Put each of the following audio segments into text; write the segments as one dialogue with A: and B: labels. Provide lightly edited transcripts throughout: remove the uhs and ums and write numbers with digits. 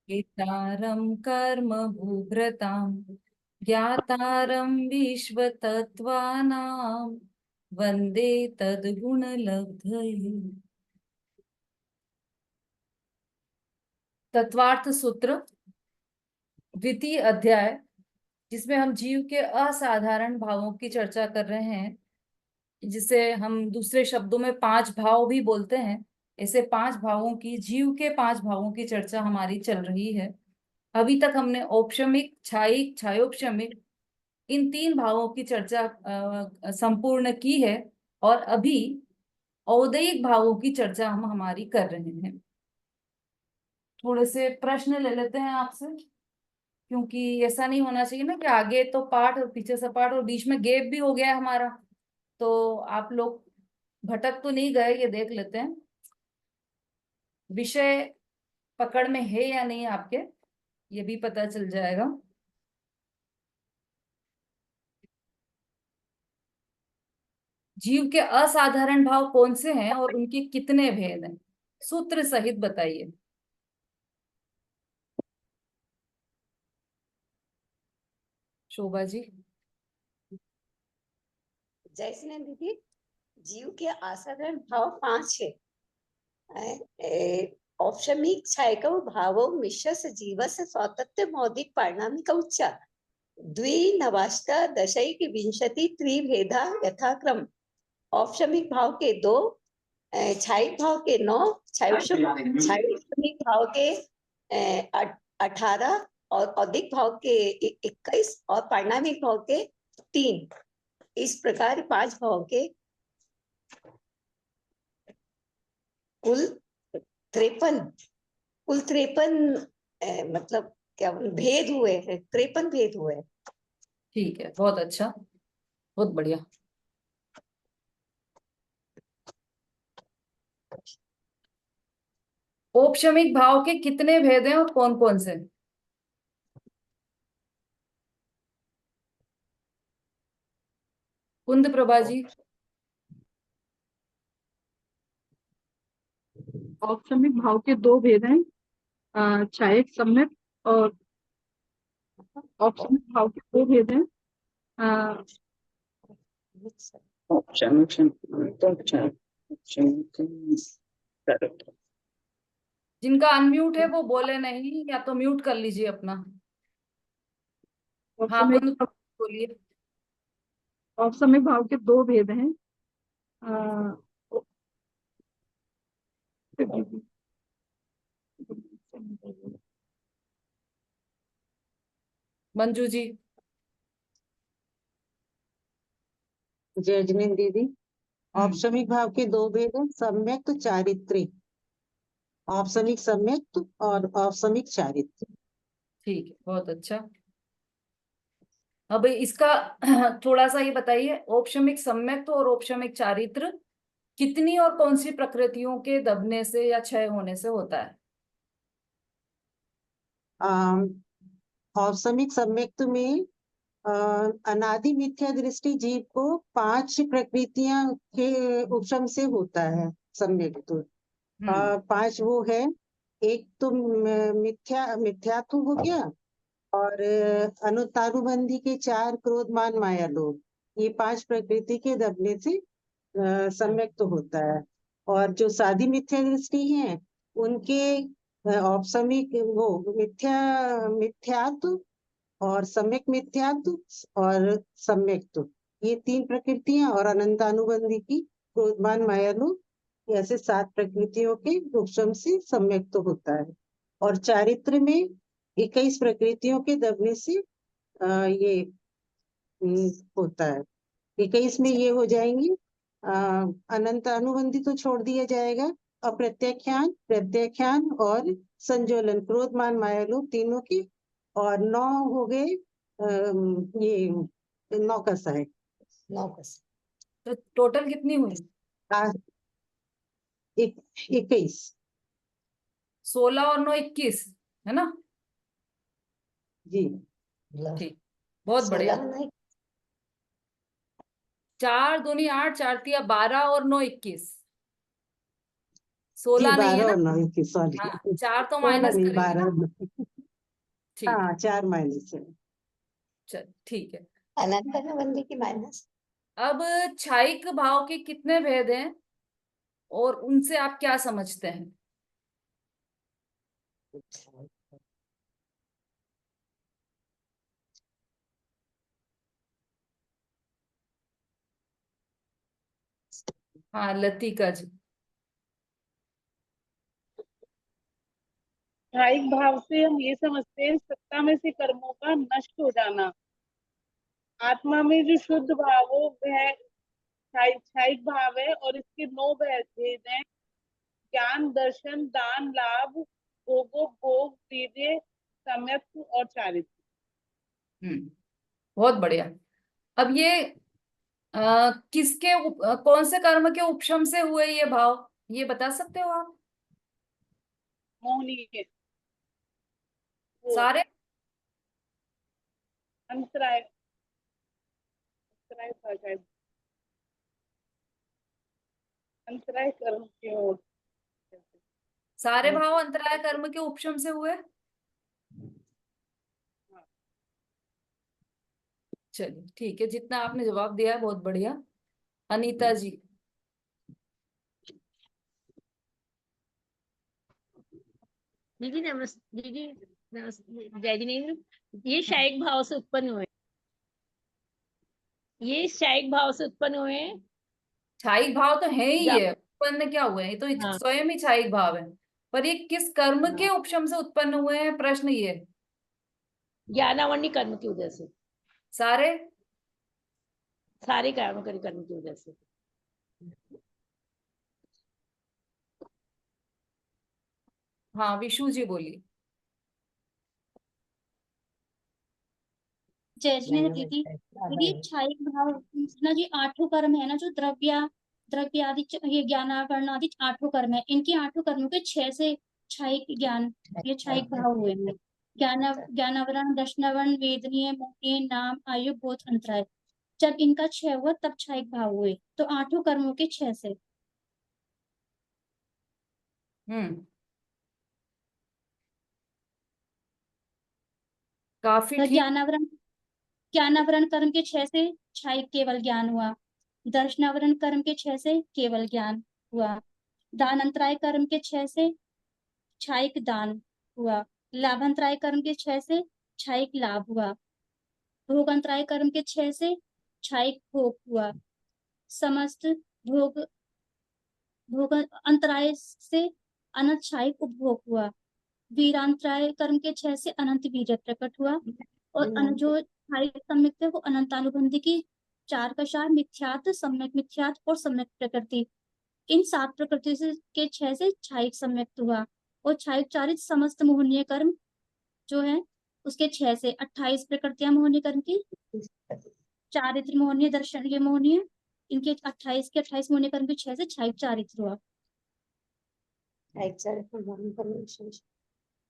A: एतारं कर्म भूभृतां ज्ञातारं विश्वतत्त्वानां वन्दे तद्गुणलब्धये। तत्वार्थ सूत्र द्वितीय अध्याय, जिसमें हम जीव के असाधारण भावों की चर्चा कर रहे हैं, जिसे हम दूसरे शब्दों में पांच भाव भी बोलते हैं। ऐसे पांच भावों की, जीव के पांच भावों की चर्चा हमारी चल रही है। अभी तक हमने औपशमिक, छायिक, छायोपशमिक, इन तीन भावों की चर्चा संपूर्ण की है। और अभी औदयिक भावों की चर्चा हम हमारी कर रहे हैं। थोड़े से प्रश्न ले लेते हैं आपसे, क्योंकि ऐसा नहीं होना चाहिए ना कि आगे तो पाठ और पीछे से पाठ और बीच में गैप भी हो गया है हमारा, तो आप लोग भटक तो नहीं गए, ये देख लेते हैं। विषय पकड़ में है या नहीं आपके, ये भी पता चल जाएगा। जीव के असाधारण भाव कौन से हैं और उनके कितने भेद हैं, सूत्र सहित बताइए। शोभा जी।
B: जय श्री दीदी। जीव के असाधारण भाव पांच है। औपशमिक छायिक भावो मिश्रस्य जीवस्य स्वातंत्र्य मौलिक पारिणामिक उच्च द्विनवाष्ट दशैक विंशति त्रिभेदा यथाक्रम। औपशमिक भाव के दो, छायिक भाव के 9, छायोपशमिक भाव के 18 और औदिक भाव के 21 और पारिणामिक भाव के 3। इस प्रकार पांच भाव के कुल 53 मतलब क्या भेद हुए हैं, 53 भेद हुए हैं।
A: ठीक है, बहुत अच्छा, बहुत बढ़िया। औपशमिक भाव के कितने भेद हैं और कौन कौन से? कुंद प्रभा जी।
C: औपशमिक भाव के दो भेद हैं, छायक सम्यक। और औपशमिक भाव के दो भेद हैं,
A: जिनका अनम्यूट है वो बोले नहीं, या तो म्यूट कर लीजिए अपना। हाँ,
C: औपशमिक
A: कुंद बोलिए।
C: औपशमिक भाव के दो भेद हैं। अ,
A: मंजू जी।
D: जय जिनेन्द्र दीदी। औपशमिक भाव के दो भेद हैं, सम्यक्त चारित्रिक। औपशमिक सम्यक्त और औपशमिक चारित्रिक।
A: ठीक है, बहुत अच्छा। अब इसका थोड़ा सा ये बताइए, औपशमिक सम्यक्त और औपशमिक चारित्र कितनी और कौन सी प्रकृतियों के दबने से या क्षय होने से होता है?
D: औपशमिक सम्यक्त में अनादि मिथ्या दृष्टि जीव को 5 प्रकृतियां के उपशम से होता है सम्यक्त। 5 वो है, एक तो मिथ्यात्व हो गया, और अनुतानुबंधी के 4 क्रोध मान माया लोभ, ये 5 प्रकृति के दबने से सम्यक्त होता है। और जो साधी मिथ्या दृष्टि है उनके औपशमिक वो मिथ्यात्व और सम्यक मिथ्यात्व और सम्यक्त्व, ये 3 प्रकृतियां, और अनंतानुबंधी की क्रोधमान माया लोभ, ऐसे 7 प्रकृतियों के उपशम से सम्यक्त होता है। और चारित्र में 21 प्रकृतियों के दबने से ये होता है। 21 में ये हो जाएंगे, अनंत अनुबंधी तो छोड़ दिया जाएगा, अप्रत्याख्यान, प्रत्याख्यान और संजोलन, क्रोध मान माया लोभ तीनों की। और 9 हो गए, ये 9 का है।
B: 9 का।
A: तो टोटल कितनी हुई?
D: 21।
A: 16 और 9 21 है ना?
D: जी
A: ठीक, बहुत बढ़िया। 4 दूनी 8, 4 तिया 12 और 9 21। 16 नहीं है
D: 12
A: ना?
D: और 9 21, सॉरी।
A: हाँ, 4 तो
D: 16
A: माइनस
D: नहीं,
A: करेंगे ना।
D: 12।
A: ठीक,
D: हाँ 4 माइनस है।
A: चल ठीक है।
B: अनंत अनुबंधी की माइनस।
A: अब क्षायिक भाव के कितने भेद हैं और उनसे आप क्या समझते हैं? हाँ लतिका जी।
C: क्षायिक भाव से हम ये समझते हैं सत्ता में से कर्मों का नष्ट हो जाना। आत्मा में जो शुद्ध भाव हो वह क्षायिक भाव है और इसके 9 भेद हैं। ज्ञान, दर्शन, दान, लाभ, भोग, वीर्य, सम्यक और चारित्र्य।
A: बहुत बढ़िया। अब ये कौन से कर्म के उपशम से हुए ये भाव, ये बता सकते हो आप?
C: मोहनीय वो
A: सारे
C: अंतराय अंतराय था शायद। अंतराय कर्म की ओर।
A: सारे भाव अंतराय कर्म के उपशम से हुए। चलिए ठीक है, जितना आपने जवाब दिया है बहुत बढ़िया। अनीता जी।
E: दीदी नमस्ते। दीदी नमस्ते। जय जिनेन्द्र। ये क्षायिक भाव से उत्पन्न हुए। ये क्षायिक भाव से उत्पन्न हुए हैं।
A: क्षायिक भाव तो है ही,
E: या
A: ये उत्पन्न क्या हुए हैं, ये तो
E: हाँ
A: स्वयं ही क्षायिक भाव है। पर ये किस कर्म के
E: हाँ
A: उपशम से उत्पन्न हुए हैं, प्रश्न ये।
E: ज्ञानावरणी कर्म की वजह से।
A: सारे
E: सारे कर्म कर्म की वजह से।
A: हाँ विशु जी बोलिए।
F: जय जिनेन्द्र दीदी। दीदी क्षायिक भाव ना जी 8 कर्म है ना, जो द्रव्य आदि ये ज्ञानावरण आदि 8 कर्म है। इनके 8 कर्मों के 6 से क्षायिक ज्ञान, ये क्षायिक भाव हुए हैं। ज्ञानावरण, दर्शनावरण, वेदनीय, मोहनीय, नाम, आयु, बोध, अंतराय। जब इनका 6 हुआ तब क्षायिक भाव हुए, तो 8 कर्मों के 6 से।
A: हम्म काफी
F: तो
A: ठीक।
F: ज्ञानावरण कर्म के 6 से क्षायिक केवल ज्ञान हुआ। दर्शनावरण कर्म के 6 से केवल ज्ञान हुआ। दान अंतराय कर्म के 6 से क्षायिक दान हुआ। लाभांतराय कर्म के 6 से क्षायिक लाभ हुआ। भोग अंतराय कर्म के 6 से क्षायिक भोग हुआ। समस्त भोग भोग अंतराय से अनंत क्षायिक उपभोग हुआ। वीरांतराय कर्म के 6 से अनंत वीर्य प्रकट हुआ। और जो क्षायिक सम्यक थे वो अनंतानुबंधी की 4 का 4 मिथ्यात्व, सम्यक मिथ्यात्व और सम्यक प्रकृति, इन 7 प्रकृति से के 6 से क्षायिक सम्यक हुआ। और क्षायिक चारित समस्त मोहनीय कर्म जो है उसके 6 से 28 प्रकृतियां मोहनीय कर्म की। चारित्र मोहनीय, दर्शन ये मोहनीय, इनके 28 के 28 मोहनीय कर्म के 6 से क्षायिक चारित्र हुआ।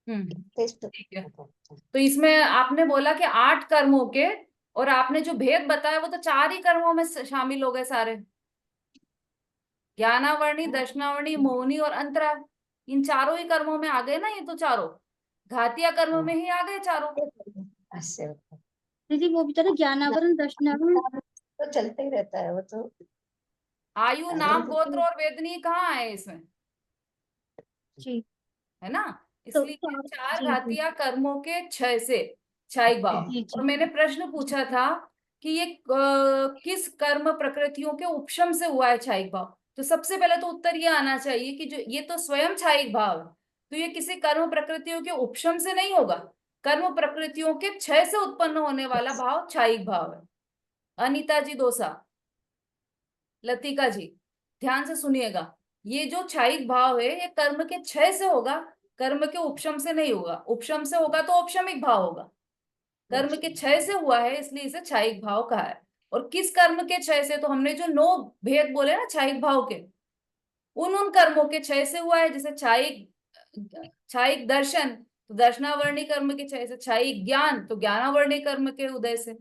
A: ठीक है। तो इसमें आपने बोला कि 8 कर्मों के, और आपने जो भेद बताया वो तो 4 ही कर्मों में शामिल हो गए सारे। ज्ञानावर्णी, दर्शनावर्णी, मोहनी और अंतरा, इन चारों ही कर्मों में आ गए ना, ये तो चारों घातिया कर्मों में ही आ गए चारों।
F: दीदी वो भी तो ज्ञानावरण, दर्शनावरण
B: तो चलते ही रहता है वो तो।
A: आयु, नाम, गोत्र और वेदनी कहाँ आए इसमें,
F: जी।
A: है ना?
F: तो
A: इसलिए 4
F: जी जी
A: घातिया कर्मों के 6 से क्षायिक भाव।
F: जी
A: और
F: जी
A: मैंने प्रश्न पूछा था कि ये किस कर्म प्रकृतियों के उपशम से हुआ है क्षायिक भाव। तो सबसे पहले तो उत्तर ये आना चाहिए कि जो ये तो स्वयं क्षायिक भाव है, तो ये किसी कर्म प्रकृतियों के उपशम से नहीं होगा। कर्म प्रकृतियों के क्षय से उत्पन्न होने वाला भाव क्षायिक भाव है। अनीता जी दोसा, लतिका जी, ध्यान से सुनिएगा। ये जो क्षायिक भाव है ये कर्म के क्षय से होगा, कर्म के उपशम से नहीं होगा। उपशम से होगा तो औपशमिक भाव होगा। कर्म के क्षय से हुआ है इसलिए इसे क्षायिक भाव कहा है। और किस कर्म के क्षय से, तो हमने जो 9 भेद बोले ना क्षायिक भाव के, उन कर्मों के क्षय से हुआ है। जैसे क्षायिक क्षायिक दर्शन, तो दर्शनावर्णी कर्म के क्षय से। क्षायिक ज्ञान, तो ज्ञानावर्णी कर्म के उदय से,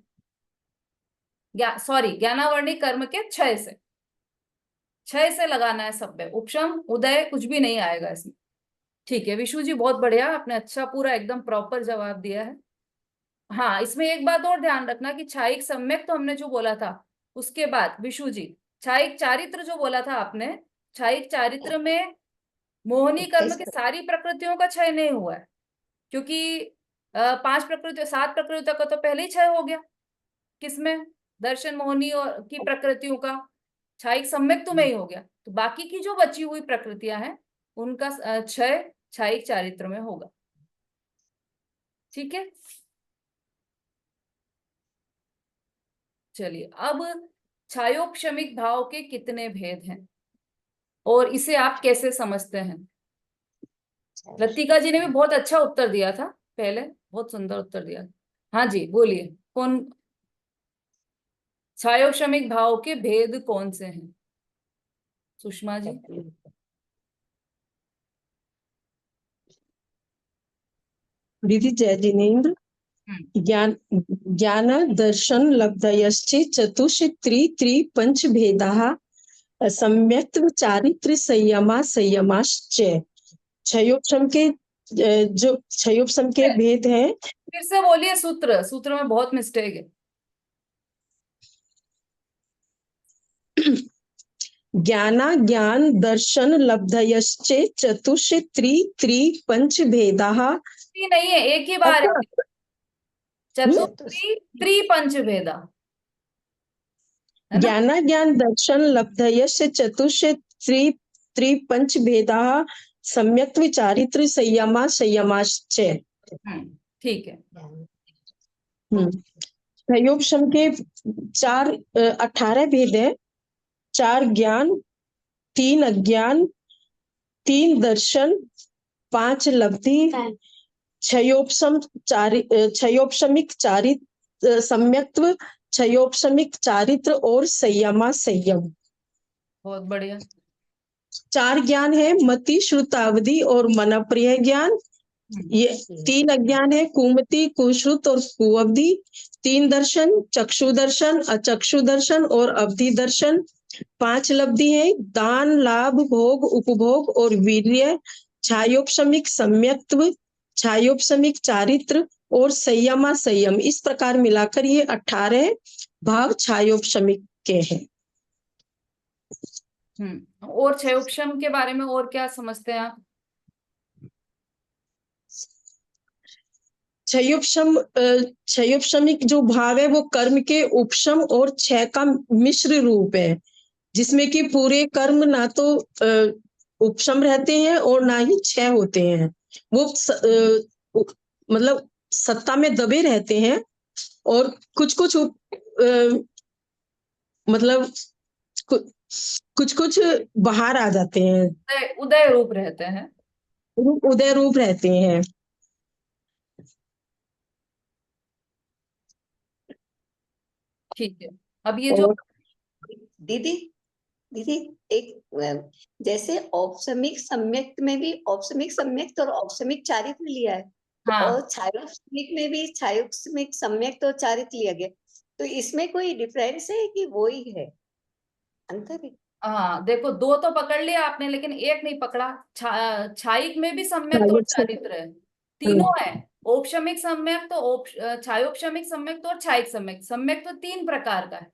A: ज्ञानावर्णी कर्म के क्षय से। क्षय से लगाना है सब पे, उपशम उदय कुछ भी नहीं आएगा इसमें। ठीक है विशु जी, बहुत बढ़िया, आपने अच्छा पूरा एकदम प्रॉपर जवाब दिया है। हाँ, इसमें एक बात और ध्यान रखना कि छाइक सम्यक तो हमने जो बोला था, उसके बाद विशु जी छाइक चारित्र जो बोला था आपने, छाइक चारित्र में मोहनी कर्म
B: 21
A: की सारी प्रकृतियों का क्षय नहीं हुआ है, क्योंकि 5 प्रकृति 7 प्रकृतियों का तो पहले ही क्षय हो गया। किसमें? दर्शन मोहनी और की प्रकृतियों का छाइक सम्यक में ही हो गया, तो बाकी की जो बची हुई प्रकृतियां हैं उनका क्षय छाइक चारित्र में होगा। ठीक है, चलिए अब छायोपशमिक भाव के कितने भेद हैं और इसे आप कैसे समझते हैं? लतिका जी ने भी बहुत अच्छा उत्तर दिया था पहले, बहुत सुंदर उत्तर दिया। हाँ जी बोलिए, कौन छायोपशमिक भाव के भेद कौन से हैं? सुषमा जी।
G: दीदी जय जिनेन्द्र। ज्ञान ज्ञान दर्शन लब्धयश्च चतुष्त्री त्रि पंच भेदाः सम्यक्त्व चारित्र संयमा संयमाश्च। क्षयोपशम के जो क्षयोपशम के भेद हैं।
A: फिर से बोलिए, सूत्र सूत्र में बहुत मिस्टेक है।
G: ज्ञान दर्शन लब्धयश्च चतुष्त्री त्रि पंच भेदाः।
A: नहीं है, एक ही बार है। चतुर्थी त्रिपंच भेदा।
G: ज्ञान दर्शन लब्धयश्च चतुष्त्री त्रि पंच भेदाः सम्यक्त्व चारित्र संयमा संयमाश्च।
A: ठीक है।
G: क्षयोपशम के 18 भेद है। 4 ज्ञान, 3 अज्ञान, 3 दर्शन, 5 लब्धि, क्षयोपशमिक चारित्र सम्यक्त्व, क्षयोपशमिक चारित्र और संयमा संयम।
A: बहुत बढ़िया।
G: 4 ज्ञान है मति, श्रुतावधि और मनप्रिय ज्ञान। ये 3 अज्ञान है कुमति, कुश्रुत और कुअवधि। 3 दर्शन चक्षु दर्शन, अचक्षु दर्शन और अवधि दर्शन। 5 लब्धि है दान, लाभ, भोग, उपभोग और वीर्य। छायोपशमिक सम्यक्त्व, छायोपशमिक चारित्र और संयमा संयम। इस प्रकार मिलाकर ये 18 भाव छायोपशमिक के हैं।
A: और क्षयोपशम के बारे में और क्या समझते हैं आप?
G: क्षयोपशमिक जो भाव है वो कर्म के उपशम और क्षय का मिश्र रूप है, जिसमें कि पूरे कर्म ना तो उपशम रहते हैं और ना ही क्षय होते हैं। वो मतलब सत्ता में दबे रहते हैं और कुछ मतलब कुछ बाहर आ जाते हैं,
A: उदय रूप रहते हैं।
G: उदय रूप रहते हैं।
A: ठीक है, अब ये जो
B: दीदी एक जैसे औपशमिक सम्यक में भी औपशमिक सम्यक और औपशमिक चारित्र लिया है।
A: हाँ।
B: और छायोपशमिक में भी छायोपशमिक सम्यक और चारित्र लिया गया, तो इसमें कोई डिफरेंस है कि वो ही है, अंतर है?
A: हाँ देखो, 2 तो पकड़ लिया आपने लेकिन एक नहीं पकड़ा। छाइक में भी सम्यक और चारित्र है, तीनों है। औपशमिक सम्यक तो छायोपशमिक सम्यक तो और छाइक सम्यक। सम्यक तो 3 प्रकार का है,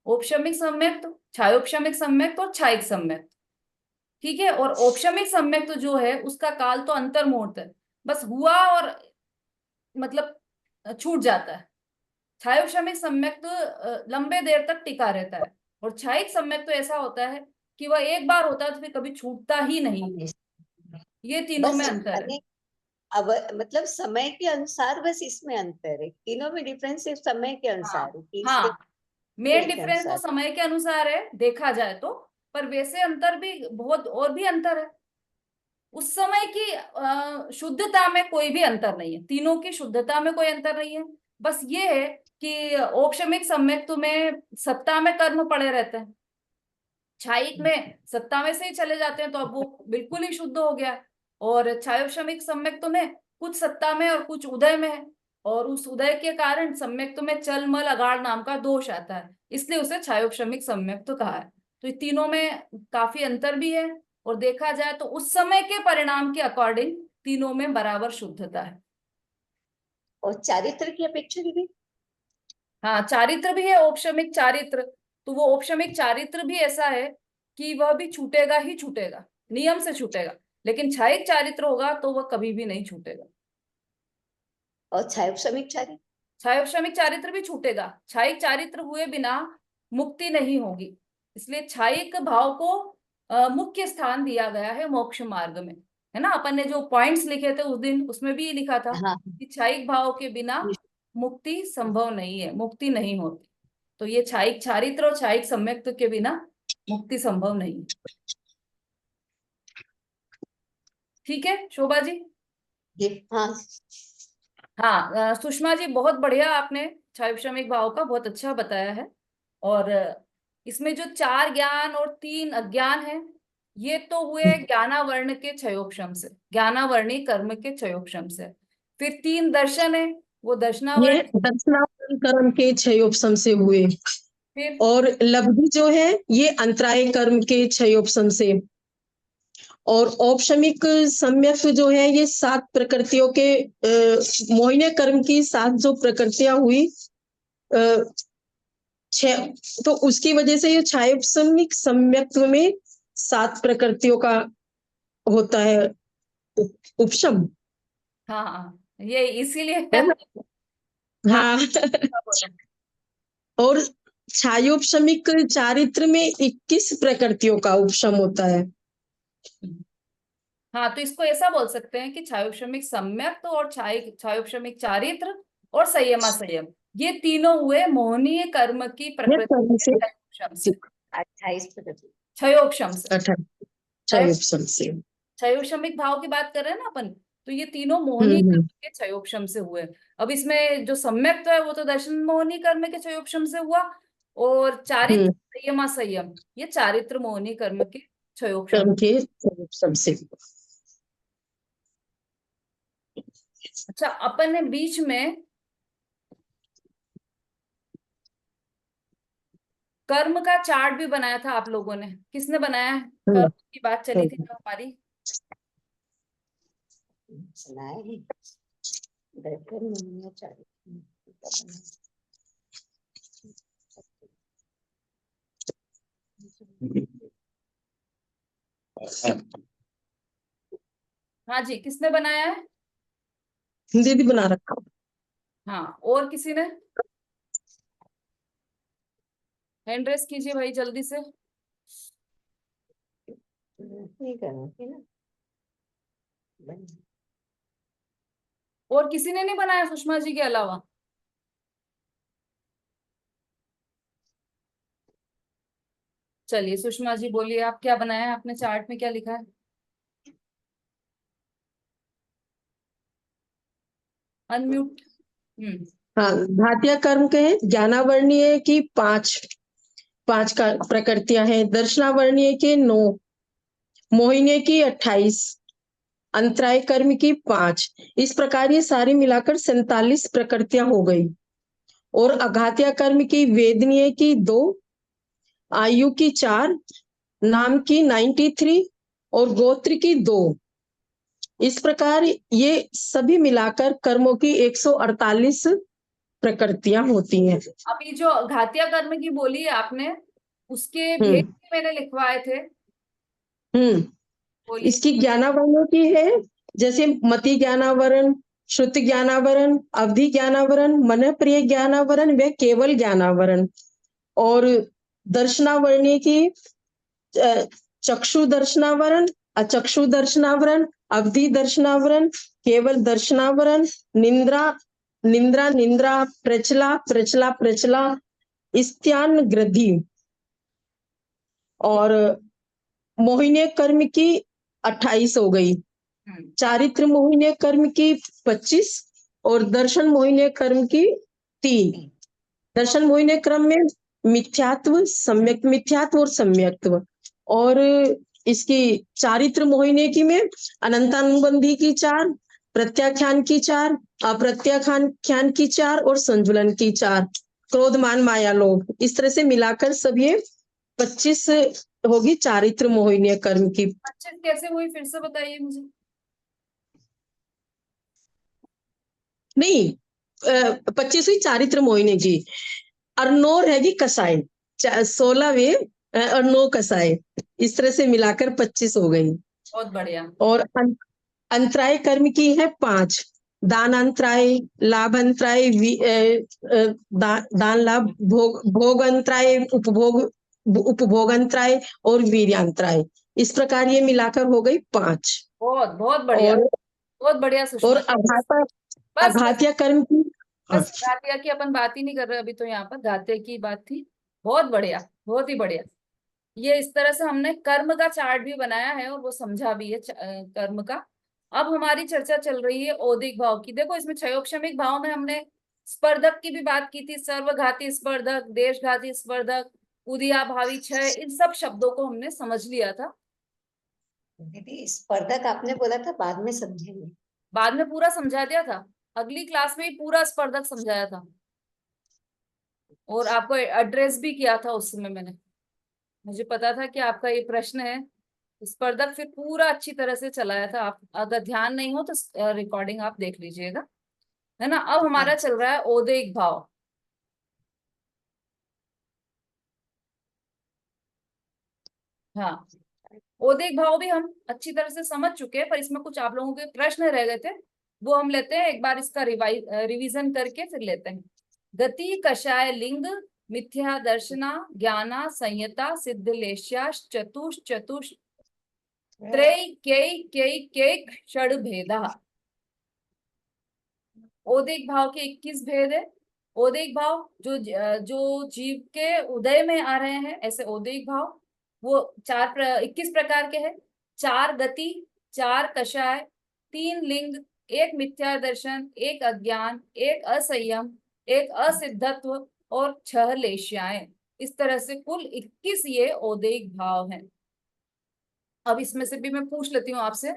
A: औपशमिक सम्यक तो, छायोपशमिक सम्यक तो और छाइक सम्यक। ठीक है, और औपशमिक सम्यक तो जो है उसका काल तो अंतर मुहूर्त है, बस हुआ और मतलब छूट जाता है। छायोपशमिक सम्यक तो लंबे देर तक टिका रहता है, और छाइक सम्यक तो ऐसा होता है कि वह एक बार होता है तो फिर कभी छूटता ही नहीं है। ये तीनों में
B: बस
A: अंतर है।
B: अब मतलब समय के अनुसार बस इसमें अंतर है, तीनों में डिफरेंस सिर्फ समय के अनुसार है कि
A: हाँ, मेन
B: के
A: डिफरेंस तो
B: अनुसार।
A: समय के अनुसार है देखा जाए तो, पर वैसे अंतर भी बहुत और भी अंतर है। उस समय की शुद्धता में कोई भी अंतर नहीं है, तीनों की शुद्धता में कोई अंतर नहीं है। बस ये है कि औपशमिक सम्यक में सत्ता में कर्म पड़े रहते हैं, छाइक में सत्ता में से ही चले जाते हैं, तो अब वो बिल्कुल ही शुद्ध हो गया। और छायोपशमिक सम्यक में कुछ सत्ता में और कुछ उदय में है, और उस उदय के कारण सम्यक में चल मल अगाड़ नाम का दोष आता है, इसलिए उसे छायोपशमिक सम्यक कहा है। तो ये तीनों में काफी अंतर भी है और देखा जाए तो उस समय के परिणाम के अकॉर्डिंग तीनों में बराबर शुद्धता है।
B: और चारित्र की अपेक्षा भी?
A: हाँ, चारित्र भी है, औपशमिक चारित्र। तो वो औपशमिक चारित्र भी ऐसा है कि वह भी छूटेगा ही छूटेगा, नियम से छूटेगा, लेकिन छायिक चारित्र होगा तो वह कभी भी नहीं छूटेगा।
B: और छायोपशमिक चारित्र?
A: छायोपशमिक चारित्र भी छूटेगा, छायिक चारित्र हुए बिना मुक्ति नहीं होगी। इसलिए छायिक भाव को मुख्य स्थान दिया गया है मोक्ष मार्ग में, है ना। अपन ने जो पॉइंट्स लिखे थे उस दिन, उसमें भी लिखा था
B: हाँ।
A: कि छायिक भाव के बिना मुक्ति संभव नहीं है, मुक्ति नहीं होती। तो ये छायिक चारित्र और छायिक सम्यक्त्व के बिना मुक्ति संभव नहीं है। ठीक है शोभा जी?
B: हाँ
A: हाँ, सुषमा जी बहुत बढ़िया, आपने छायोपशमिक भाव का बहुत अच्छा बताया है। और इसमें जो 4 ज्ञान और 3 अज्ञान है, ये तो हुए ज्ञानावर्ण के क्षयोपशम से, ज्ञानावर्णी कर्म के क्षयोपशम से। फिर 3 दर्शन है, वो
G: ये
A: दर्शनावर्ण।
G: दर्शनावरण कर्म के क्षयोपशम से हुए।
A: फिर
G: और लब्धि जो है ये अंतराय कर्म के क्षयोपशम से। और औपशमिक सम्यक जो है ये 7 प्रकृतियों के मोहिनी कर्म की 7 जो प्रकृतियां हुई, 6, तो उसकी वजह से ये छायोपशमिक सम्यक्त्व में 7 प्रकृतियों का होता है उपशम।
A: हाँ हाँ, ये इसीलिए
G: है ना?
A: हाँ,
G: हाँ। और छायोपशमिक चारित्र में 21 प्रकृतियों का उपशम होता है।
A: हाँ, तो इसको ऐसा बोल सकते हैं कि छायोपशमिक सम्यक्त और छायोपशमिक चारित्र और संयमा संयम, ये तीनों हुए मोहनीय कर्म की
G: ये
A: प्रकृति
G: कर्म
A: के
G: से
A: क्षयोपशम से।
B: 28 प्रकृति।
A: क्षयोपशम से,
G: 28 छायोपशम से।
A: क्षयोपशमिक भाव की बात कर रहे हैं ना अपन, तो ये तीनों मोहनीय कर्म के क्षयोपशम से हुए। अब इसमें जो सम्यक्त है वो तो दर्शन मोहनीय कर्म के क्षयोपशम से हुआ, और चारित्र संयमा संयम ये चारित्र मोहनीय कर्म के क्षयोपशम।
G: कर्म के क्षयोपशम से।
A: अच्छा, अपन ने बीच में कर्म का चार्ट भी बनाया था, आप लोगों ने, किसने बनाया है? कर्म की बात चली थी जो हमारी।
B: सुनाए ही दर्शन मोहनीय चारित्र।
A: हाँ जी, किसने बनाया है?
G: दीदी बना रखा।
A: हाँ, और किसी ने? हैंड रेस कीजिए भाई जल्दी से।
B: नहीं करना थी ना।
A: और किसी ने नहीं बनाया सुषमा जी के अलावा? चलिए सुषमा जी बोलिए, आप क्या बनाया है, आपने चार्ट में क्या लिखा है? अनम्यूट।
G: हाँ, घातिया कर्म के हैं। ज्ञानावर्णीय की 5 का प्रकृतियां हैं, दर्शनावर्णीय के 9, मोहिनी की 28, अंतराय कर्म की 5। इस प्रकार ये सारी मिलाकर 47 प्रकृतियां हो गई। और अघातिया कर्म की वेदनीय की 2, आयु की 4, नाम की 93 और गोत्र की 2। इस प्रकार ये सभी मिलाकर कर्मों की 148 प्रकृतियां होती हैं।
A: अभी जो घातिया कर्म की बोली है आपने, उसके भेद
G: हम्म
A: मैंने लिखवाए थे,
G: हम्म
A: बोलिए।
G: इसकी ज्ञानावरणों की है, जैसे मति ज्ञानावरण, श्रुति ज्ञानावरण, अवधि ज्ञानावरण, मन प्रिय ज्ञानावरण व केवल ज्ञानावरण। और दर्शनावरणीय की चक्षु दर्शनावरण, अचक्षु दर्शनावरण, अवधि दर्शनावरण, केवल दर्शनावरण, निंद्रा निंद्रा निंद्रा, प्रचला प्रचला प्रचला, स्त्यान ग्रद्धि। और मोहिनी कर्म की 28 हो गई, चारित्र मोहिनी कर्म की 25 और दर्शन मोहिनी कर्म की 3। दर्शन मोहिनी क्रम में मिथ्यात्व, सम्यक मिथ्यात्व और सम्यक्त्व। और इसकी चारित्र मोहिनी की में अनंतानुबंधी की 4, प्रत्याख्यान की 4, अप्रत्याख्यान की 4 और संजुलन की 4, क्रोधमान माया लोभ। इस तरह से मिलाकर सब ये 25 होगी चारित्र मोहिनी कर्म की।
A: 25 कैसे हुई, फिर से बताइए मुझे।
G: नहीं, 25वीं चारित्र मोहिनी की, और 9 रहेगी कसाई, 16 वे और 9 कसाई, इस तरह से मिलाकर 25 हो गई।
A: बहुत बढ़िया।
G: और अंतराय कर्म की है 5, दान अंतराय, लाभ अंतराय, दान लाभ, भोग अंतराय, उपभोग अंतराय और वीर्यांतराय, इस प्रकार ये मिलाकर हो गई 5।
A: बहुत बहुत बढ़िया,
G: और
A: बहुत बढ़िया
G: और
A: सुषमा। बस
G: आघात्य कर्म की,
A: बस घातिया की अपन बात ही नहीं कर रहे अभी, तो यहाँ पर घाते की बात थी। बहुत बढ़िया, बहुत ही बढ़िया। ये इस तरह से हमने कर्म का चार्ट भी बनाया है और वो समझा भी है कर्म का। अब हमारी चर्चा चल रही है औदिक भाव की। देखो इसमें क्षयोक्षमिक भाव में हमने स्पर्धक की भी बात की थी, सर्वघाती स्पर्धक, देशघाती स्पर्धक, उदया भावी क्षय, इन सब शब्दों को हमने समझ लिया था।
B: दीदी स्पर्धक आपने बोला था, बाद में समझेंगे।
A: बाद में पूरा समझा दिया था, अगली क्लास में ही पूरा स्पर्धक समझाया था, और आपको एड्रेस भी किया था उस समय मैंने। मुझे पता था कि आपका ये प्रश्न है, स्पर्धक फिर पूरा अच्छी तरह से चलाया था। आप अगर ध्यान नहीं हो तो रिकॉर्डिंग आप देख लीजिएगा, है ना। अब हमारा चल रहा है औदिक भाव। हाँ, औदिक भाव भी हम अच्छी तरह से समझ चुके हैं, पर इसमें कुछ आप लोगों के प्रश्न रह गए थे, वो हम लेते हैं एक बार, इसका रिवीजन करके फिर लेते हैं। गति, कषाय, लिंग, मिथ्या दर्शना, ज्ञाना, संयता, सिद्धलेश्या, चतुष चतुष, त्रय कै कै कै षड भेदा। औदिक भाव के 21 भेद है। औदिक भाव जो जीव के उदय में आ रहे हैं, ऐसे औदिक भाव वो 21 प्रकार के हैं। 4 गति, 4 कषाय, 3 लिंग, 1 मिथ्या दर्शन, 1 अज्ञान, 1 असंयम, 1 असिद्धत्व और 6 लेश्याएं। इस तरह से कुल 21 ये औदिक भाव हैं। अब इसमें से भी मैं पूछ लेती हूँ आपसे,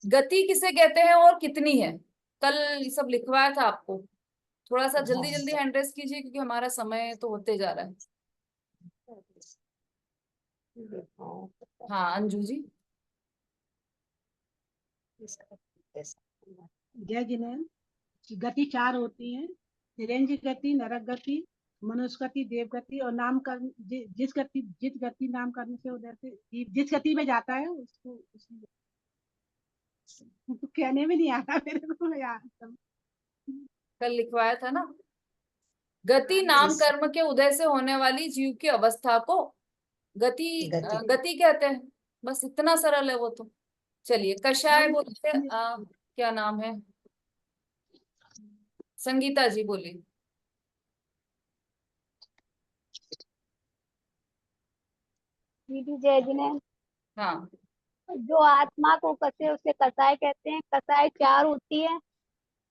A: गति किसे कहते हैं और कितनी है? कल ये सब लिखवाया था आपको। थोड़ा सा जल्दी जल्दी हैंड रेस कीजिए, क्योंकि हमारा समय तो होते जा रहा है। हाँ अंजू जी।
H: जय जिनेन्द्र, गति 4 होती है, निरंज गति, नरक गति, मनुष्य गति, देव गति, और नाम कर्म जिस गति नाम करने से उधर से जिस गति में जाता है उसको कहने में नहीं आता मेरे को यार।
A: कल लिखवाया था ना, गति नाम कर्म के उदय से होने वाली जीव की अवस्था को गति कहते हैं। बस इतना सरल है वो तो। चलिए, कषाय बोलते हैं, क्या नाम है, संगीता जी बोलिए।
I: दीदी जय जिनेन्द्र,
A: हाँ,
I: जो आत्मा को कसे उसे कसाय कहते हैं। कसाय 4 होती है,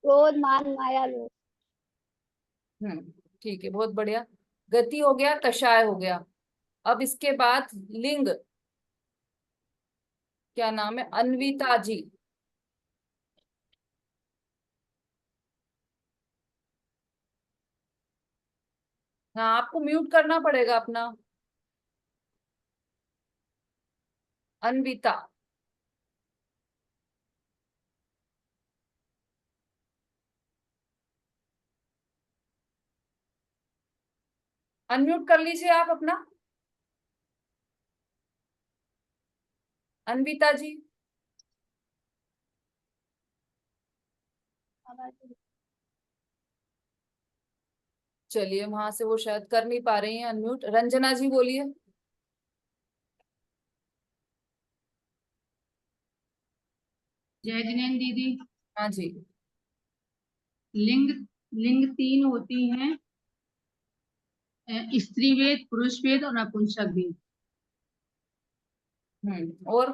I: क्रोध, मान, माया, लोभ।
A: ठीक है, बहुत बढ़िया। गति हो गया, कषाय हो गया। अब इसके बाद लिंग, क्या नाम है, अन्विता जी। हाँ, आपको म्यूट करना पड़ेगा अपना। अन्विता, अनम्यूट कर लीजिए आप अपना, अन्विता जी। चलिए, वहां से वो शायद कर नहीं पा रही हैं अनम्यूट। रंजना जी बोलिए।
J: जय जिनेन्द्र दीदी।
A: हाँ जी।
J: लिंग लिंग 3 होती हैं, स्त्री वेद, पुरुष वेद और नपुंसक वेद।
A: और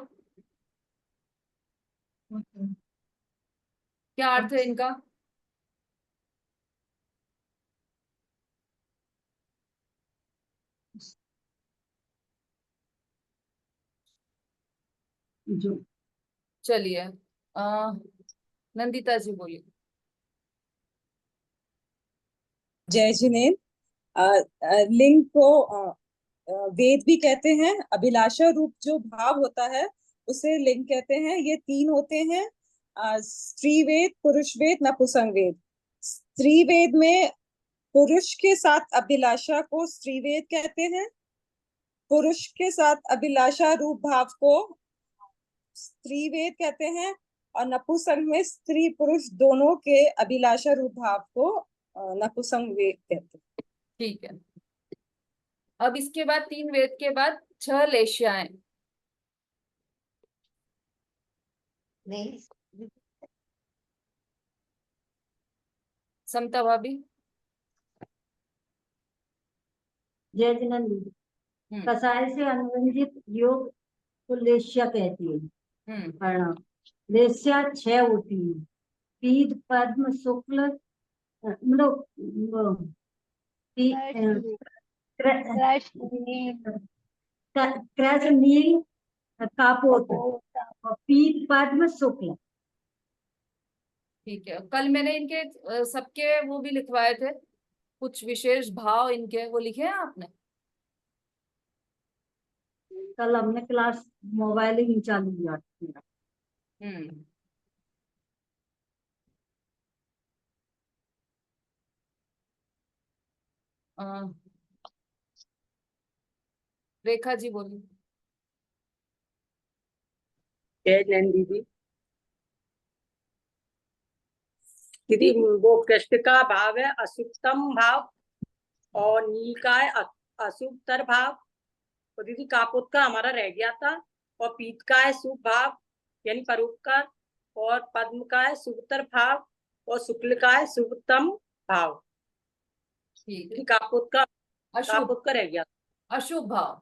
A: क्या अर्थ है इनका?
J: जो
A: चलिए, नंदिता जी बोलिए।
K: जय जिनेन्द्र, लिंग को वेद भी कहते हैं। अभिलाषा रूप जो भाव होता है उसे लिंग कहते हैं। ये तीन होते हैं, स्त्री वेद, पुरुष वेद, नपुंसक वेद। स्त्री वेद में पुरुष के साथ अभिलाषा को स्त्री वेद कहते हैं, पुरुष के साथ अभिलाषा रूप भाव को स्त्री वेद कहते हैं, और नपुंसक में स्त्री पुरुष दोनों के अभिलाषा रूप भाव को नपुंसक वेद कहते हैं।
A: ठीक है। अब इसके बाद 3 वेद के बाद 6 लेश्याएं।
B: नहीं,
A: समता भाभी।
L: जय जिनेंद्र। कसाय से अनुबंधित योग को लेश्या कहती है। प्रणाम। लेश्या 6 होती है। पीत, पद्म, शुक्ल, मतलब कृष्ण, नील, कापोत और पीत, पद्म, शुक्ल।
A: ठीक है। कल मैंने इनके सबके वो भी लिखवाए थे, कुछ विशेष भाव इनके, वो लिखे हैं आपने?
L: कल हमने क्लास मोबाइल ही चालू किया।
A: रेखा जी बोलिए।
M: जय जैन दीदी। दीदी वो कृष्ण का भाव है अशुभतम भाव, और नील का है अशुभतर भाव, और दीदी कापोत का हमारा रह गया था, और पीत का है शुभ भाव यानी परोपकार, और पद्म का है शुभतर भाव, और शुक्ल का है शुभतम भाव।
A: ठीक है।
M: कापोत का रह गया,
A: अशुभ भाव।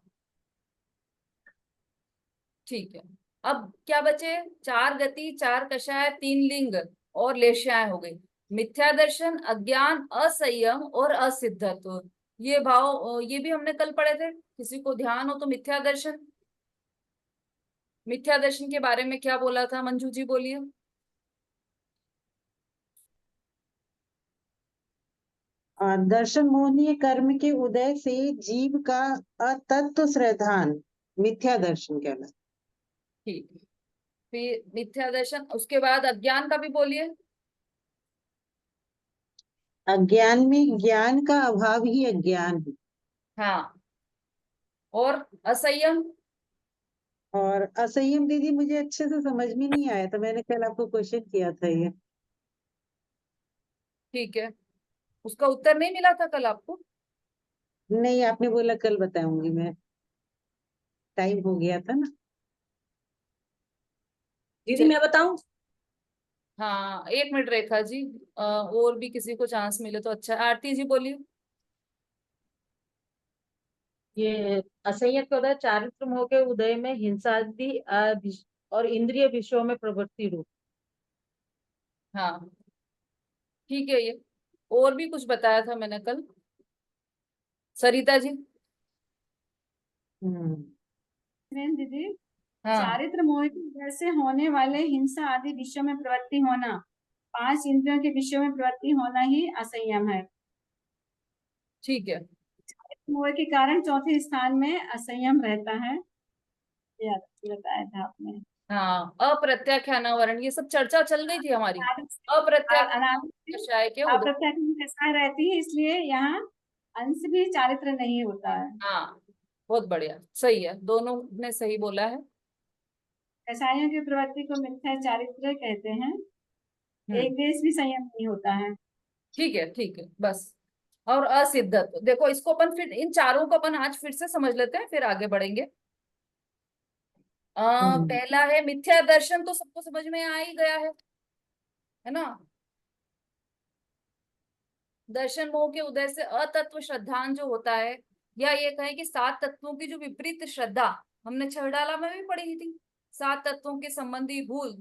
A: ठीक है। अब क्या बचे? 4 गति, 4 कषाय, 3 लिंग और लेश्याएं हो गई। मिथ्या दर्शन, अज्ञान, असंयम और असिद्धत्व, ये भाव ये भी हमने कल पढ़े थे। किसी को ध्यान हो तो मिथ्या दर्शन के बारे में क्या बोला था? मंजू जी बोलिए।
D: दर्शन मोहनीय कर्म के उदय से जीव का अतत्व श्रद्धान मिथ्या दर्शन कहना।
A: ठीक है। फिर मिथ्या दर्शन, उसके बाद अज्ञान का भी बोलिए।
D: अज्ञान में ज्ञान का अभाव ही अज्ञान है।
A: हाँ। और असंयम?
D: और असंयम दीदी मुझे अच्छे से समझ में नहीं आया था, मैंने कल आपको क्वेश्चन किया था ये।
A: ठीक है। उसका उत्तर नहीं मिला था कल आपको?
D: नहीं, आपने बोला कल बताऊंगी मैं, टाइम हो गया था ना।
M: दीदी मैं बताऊं?
A: हाँ, 1 मिनट रेखा जी, और भी किसी को चांस मिले तो अच्छा। आरती जी बोलिए।
J: ये असंयत का उदय चारित्र मोह के उदय में हिंसा आदि और इंद्रिय विषयों में प्रवृत्ति रूप।
A: हाँ ठीक है। ये और भी कुछ बताया था मैंने कल। सरिता जी।
N: दीदी,
A: हाँ
N: चारित्र मोह की वजह से होने वाले हिंसा आदि विषयों में प्रवृत्ति होना, 5 इंद्रियों के विषयों में प्रवृत्ति होना ही असंयम है।
A: ठीक है।
N: मोह के कारण चौथे स्थान में असंयम रहता है, बताया था आपने।
A: हाँ, अप्रत्याख्यानावरण, ये सब चर्चा चल गई थी हमारी। अप्रत्याख्यान
N: कषाय रहती है, इसलिए यहाँ अंश भी चारित्र नहीं होता है।
A: हाँ, बहुत बढ़िया, सही है, दोनों ने सही बोला है।
N: कषायों की प्रवृत्ति को मिथ्या चारित्र कहते हैं। एक देश भी संयम नहीं होता है।
A: ठीक है, ठीक है, बस। और असिद्धत्व, देखो इसको अपन फिर इन चारों को अपन आज फिर से समझ लेते हैं, फिर आगे बढ़ेंगे। पहला है मिथ्या दर्शन, तो सबको समझ में आ ही गया है ना। दर्शन मोह के उदय से अतत्व श्रद्धान जो होता है, या ये कहें कि 7 तत्वों की जो विपरीत श्रद्धा, हमने 6 डाला में भी पढ़ी थी। 7 तत्वों के संबंधी भूल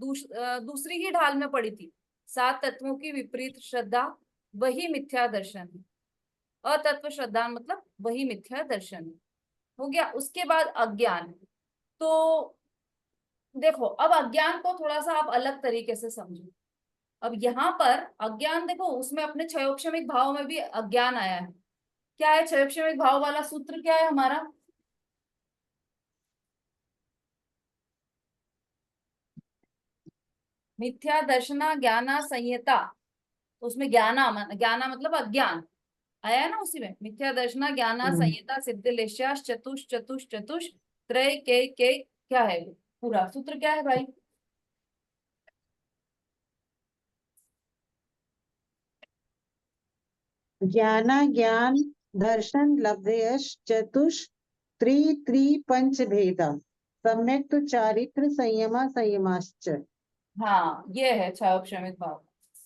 A: दूसरी ही ढाल में पड़ी थी। 7 तत्वों की विपरीत श्रद्धा वही मिथ्या दर्शन है। अतत्व श्रद्धा मतलब वही मिथ्या दर्शन है। हो गया। उसके बाद अज्ञान। तो देखो, अब अज्ञान को थोड़ा सा आप अलग तरीके से समझो। अब यहाँ पर अज्ञान देखो, उसमें अपने क्षयोक्षमिक भाव में भी अज्ञान आया है। क्या है क्षयक्षमिक भाव वाला सूत्र? क्या है हमारा? मिथ्या दर्शना ज्ञाना संयता। तो उसमें ज्ञाना मतलब अज्ञान आया है ना उसी में। मिथ्या दर्शना ज्ञाना संयता सिद्धिलेश्यास चतुष चतुष चतुष त्रय के क्या है पूरा सूत्र? क्या है भाई?
D: ज्ञाना ज्ञान दर्शन लब्धयश चतुष त्रि पंच भेदा सम्यक तो चारित्र संयमा संयमाश्च।
A: हाँ, ये है क्षयक्षमिक भाव।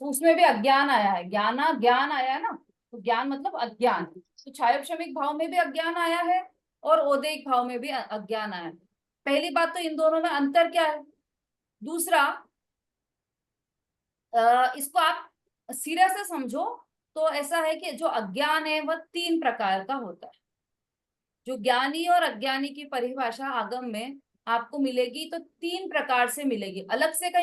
A: तो उसमें भी अज्ञान आया है, ज्ञाना ज्ञान आया है ना, तो ज्ञान मतलब अज्ञान। तो क्षयक्षमिक भाव में भी अज्ञान आया है और ओदैहिक भाव में भी अज्ञान आया है। पहली बात तो इन दोनों में अंतर क्या है। दूसरा, इसको आप सिरे से समझो तो ऐसा है कि जो अज्ञान है वह 3 प्रकार का होता है। जो ज्ञानी और अज्ञानी की परिभाषा आगम में आपको मिलेगी तो 3 प्रकार से मिलेगी, अलग से कहीं